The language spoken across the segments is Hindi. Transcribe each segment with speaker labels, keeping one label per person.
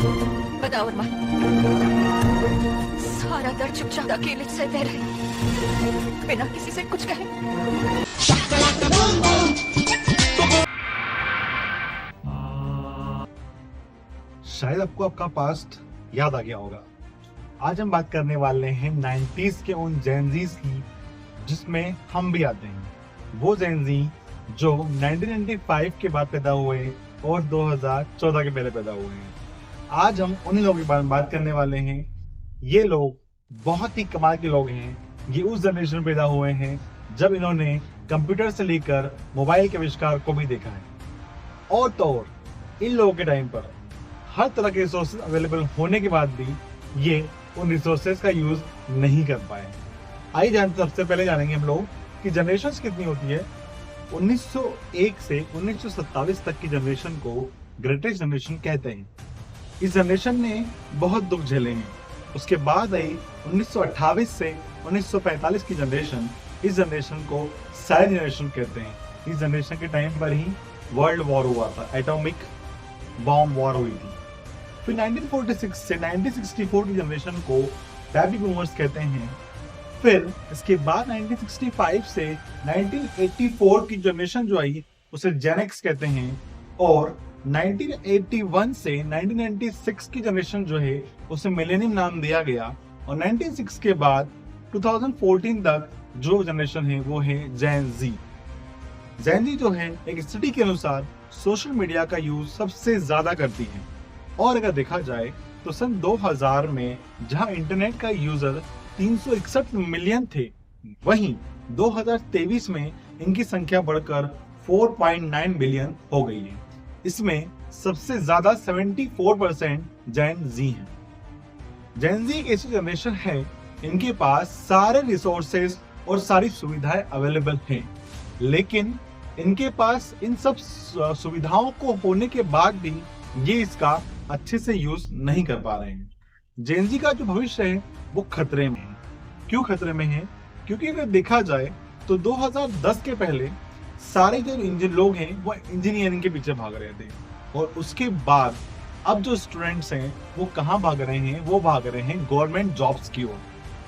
Speaker 1: बताओ अरमा, सारा दर्द चुपचाप अकेले से दे रही, बिना किसी से कुछ कहे।
Speaker 2: शायद आपको आपका पास्ट याद आ गया होगा। आज हम बात करने वाले हैं 90s के उन जेनजीज की जिसमें हम भी आते हैं। वो जेनजी जो 1995 के बाद पैदा हुए और 2014 के पहले पैदा हुए हैं। आज हम उन्हीं लोगों के बारे में बात करने वाले हैं। ये लोग बहुत ही कमाल के लोग हैं। ये उस जनरेशन में पैदा हुए हैं जब इन्होंने कंप्यूटर से लेकर मोबाइल के आविष्कार को भी देखा है। और तो और इन लोगों के टाइम पर हर तरह के रिसोर्सेज अवेलेबल होने के बाद भी ये उन रिसोर्सेज का यूज नहीं कर पाए। आइए सबसे पहले जानेंगे हम लोग कि जनरेशंस कितनी होती है। 1901 से 1927 तक की जनरेशन को ग्रेटेस्ट जनरेशन कहते हैं। इस जनरेशन ने बहुत दुख झेले हैं। उसके बाद आई 1928 से 1945 की जनरेशन। इस जनरेशन को साइलेंट जनरेशन कहते हैं। इस जनरेशन के टाइम पर ही वर्ल्ड वॉर हुआ था, एटॉमिक बॉम्ब वॉर हुई थी। फिर 1946 से 1964 की जनरेशन को बेबी बूमर्स कहते हैं। फिर इसके बाद 1965 से 1984 की जनरेशन जो आई उसे जेन एक्स कहते हैं। और 1981 से 1996 की जनरेशन जो है उसे मिलेनियम नाम दिया गया। और 96 के बाद 2014 तक जो जनरेशन है वो है जेन जी। जेन जी जो है एक स्टडी के अनुसार सोशल मीडिया का यूज सबसे ज्यादा करती है। और अगर देखा जाए तो सन 2000 में जहां इंटरनेट का यूजर 361 मिलियन थे, वहीं 2023 में इनकी संख्या बढ़कर 4.9 बिलियन हो गई है। इसमें सबसे ज्यादा 74% जेन जी हैं। जेन जी एक ऐसी जनरेशन है इनके पास सारे रिसोर्सेज और सारी सुविधाएं अवेलेबल हैं, लेकिन इनके पास इन सब सुविधाओं को होने के बाद भी ये इसका अच्छे से यूज नहीं कर पा रहे हैं। जेन जी का जो भविष्य है वो खतरे में है। क्यों खतरे में है? क्योंकि अगर देखा जाए तो 2010 के पहले सारे जो लोग हैं वो इंजीनियरिंग के पीछे भाग रहे थे। और उसके बाद अब जो स्टूडेंट्स हैं वो कहाँ भाग रहे हैं? वो भाग रहे हैं गवर्नमेंट जॉब्स की ओर।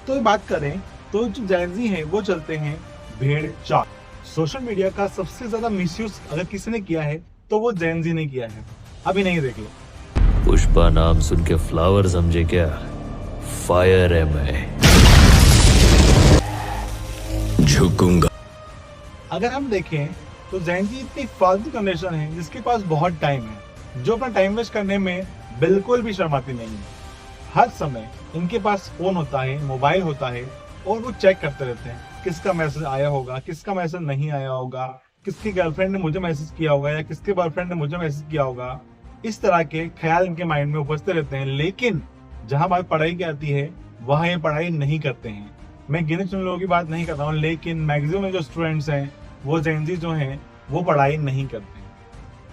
Speaker 2: तो बात करें तो जो जेन जी है वो चलते हैं भेड़ चाल। सोशल मीडिया का सबसे ज्यादा मिसयूज अगर किसी ने किया है तो वो जेन जी ने किया है। अभी नहीं, देख लो।
Speaker 3: पुष्पा नाम सुन के फ्लावर समझे क्या? फायर है मैं, झुकूंगा।
Speaker 2: अगर हम देखें तो जेन जी इतनी फालतू जनरेशन है जिसके पास बहुत टाइम है, जो अपना टाइम वेस्ट करने में बिल्कुल भी शर्माती नहीं है। हर समय इनके पास फोन होता है, मोबाइल होता है और वो चेक करते रहते हैं किसका मैसेज आया होगा, किसका मैसेज नहीं आया होगा, किसकी गर्लफ्रेंड ने मुझे मैसेज किया होगा या किसके बॉयफ्रेंड ने मुझे मैसेज किया होगा। इस तरह के ख्याल इनके माइंड में उपजते रहते हैं। लेकिन जहां बात पढ़ाई की आती है वहां ये पढ़ाई नहीं करते हैं। मैं गिने चुने लोगों की बात नहीं कर रहा हूँ, लेकिन मैक्सिमम जो स्टूडेंट्स हैं वो जेन जी जो हैं वो पढ़ाई नहीं करते।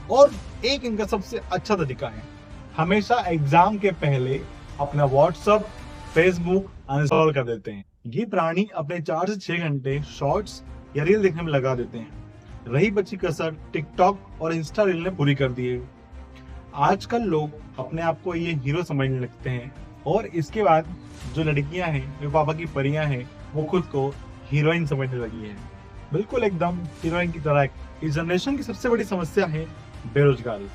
Speaker 2: और एक इनका सबसे अच्छा तरीका है, हमेशा एग्जाम के पहले अपना व्हाट्सएप, फेसबुक अनइंस्टॉल कर देते हैं। ये प्राणी अपने 4 से 6 घंटे शॉर्ट्स या रील देखने में लगा देते हैं। रही बची कसर टिकटॉक और इंस्टा रील ने पूरी कर दी है। आजकल लोग अपने आप को ये हीरो समझने लगते हैं और इसके बाद जो लड़कियां हैं, जो पापा की परियां हैं, वो खुद को हीरोइन समझने लगी है। बिल्कुल एकदम हीरोइन की तरह। इस जनरेशन की सबसे बड़ी समस्या है बेरोजगारी।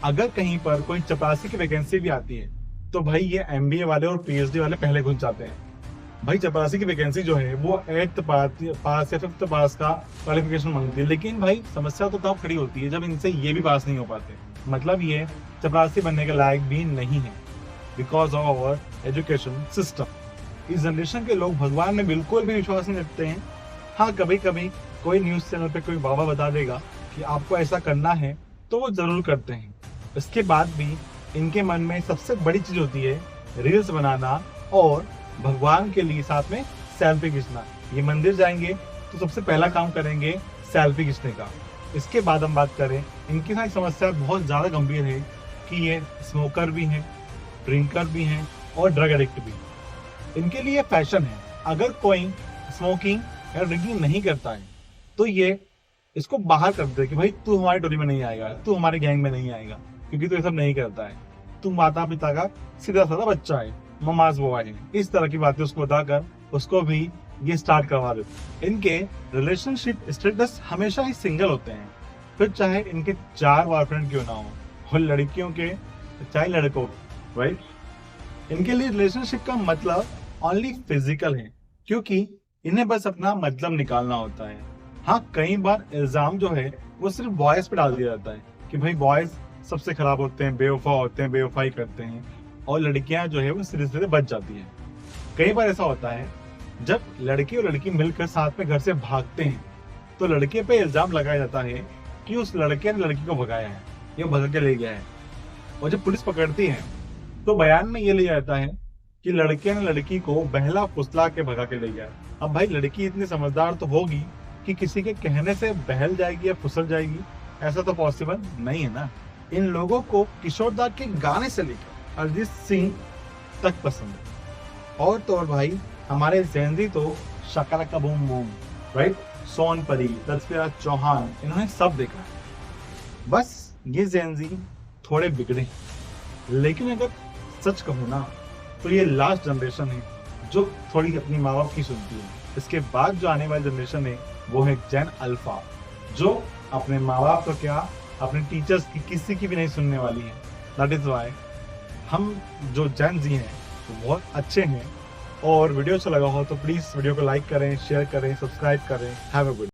Speaker 2: अगर कहीं पर कोई चपरासी की वैकेंसी भी आती है तो भाई ये एमबीए वाले और पीएचडी वाले पहले घुस जाते हैं। भाई चपरासी की वैकेंसी जो है वो 8th पास या 5th पास का क्वालिफिकेशन मांगती है, लेकिन भाई समस्या तो तब खड़ी होती है जब इनसे ये भी पास नहीं हो पाते। मतलब ये चपरासी बनने के लायक भी नहीं है because of our education system. इस जनरेशन के लोग भगवान में बिल्कुल भी विश्वास नहीं रखते हैं। हाँ, कभी कभी कोई न्यूज चैनल पे कोई बाबा बता देगा कि आपको ऐसा करना है तो वो जरूर करते हैं। इसके बाद भी इनके मन में सबसे बड़ी चीज होती है रील्स बनाना और भगवान के लिए साथ में सेल्फी खींचना। ये मंदिर जाएंगे तो सबसे पहला काम करेंगे सेल्फी खींचने का। इसके बाद हम बात करें, इनकी सारी समस्या बहुत ज्यादा गंभीर है कि ये स्मोकर भी हैं, ड्रिंकर भी हैं और ड्रग एडिक्ट भी। इनके लिए फैशन है। अगर कोई स्मोकिंग या ड्रिंकिंग नहीं करता है तो ये इसको बाहर कर दे कि भाई तू हमारी टोली में नहीं आएगा, तू हमारे गैंग में नहीं आएगा क्योंकि तू ये सब नहीं करता है। तू माता पिता का सीधा साधा बच्चा है, ममाज बॉय है, इस तरह की बातें उसको बताकर उसको भी ये स्टार्ट करवा देते। इनके रिलेशनशिप स्टेटस हमेशा ही सिंगल होते हैं, फिर चाहे इनके 4 बॉयफ्रेंड क्यों ना हो, और लड़कियों के चाहे लड़कों, राइट। इनके लिए रिलेशनशिप का मतलब ओनली फिजिकल है, क्योंकि इन्हें बस अपना मतलब निकालना होता है। हाँ, कई बार इल्जाम जो है वो सिर्फ बॉयज पे डाल दिया जाता है कि भाई बॉयज सबसे खराब होते हैं, बेवफा होते हैं, बेवफाई करते हैं, और लड़कियां जो है वो सिरे सिरे बच जाती हैं। कई बार ऐसा होता है जब लड़की और लड़की मिलकर साथ में घर से भागते हैं तो लड़के पे इल्जाम लगाया जाता है कि उस लड़के ने लड़की को भगाया है या भगा के ले गया है, और जब पुलिस पकड़ती है तो बयान में ये लिया जाता है कि लड़के ने लड़की को बहला फुसला के भगा के ले गया। अब भाई लड़की इतनी समझदार तो होगी कि किसी के कहने से बहल जाएगी या फुसल जाएगी, ऐसा तो पॉसिबल नहीं है ना। इन लोगों को किशोर दा के गाने से लेकर अरिजीत सिंह तक पसंद है। और तो और भाई हमारे जेनजी तो शाका लाका बूम बूम, राइट, सोनपरी, पृथ्वीराज चौहान, इन्होंने सब देखा है। बस ये जेनजी थोड़े बिगड़े, लेकिन अगर सच कहूँ ना तो ये लास्ट जनरेशन है जो थोड़ी अपनी माँ बाप की सुनती है। इसके बाद जो आने वाली जनरेशन है वो है जेन अल्फा, जो अपने माँ बाप तो क्या अपने टीचर्स की किसी की भी नहीं सुनने वाली है। दैट इज वाई हम जो जेन जी हैं वो बहुत अच्छे हैं। और वीडियो अच्छा लगा हो तो प्लीज वीडियो को लाइक करें, शेयर करें, सब्सक्राइब करें। Have a good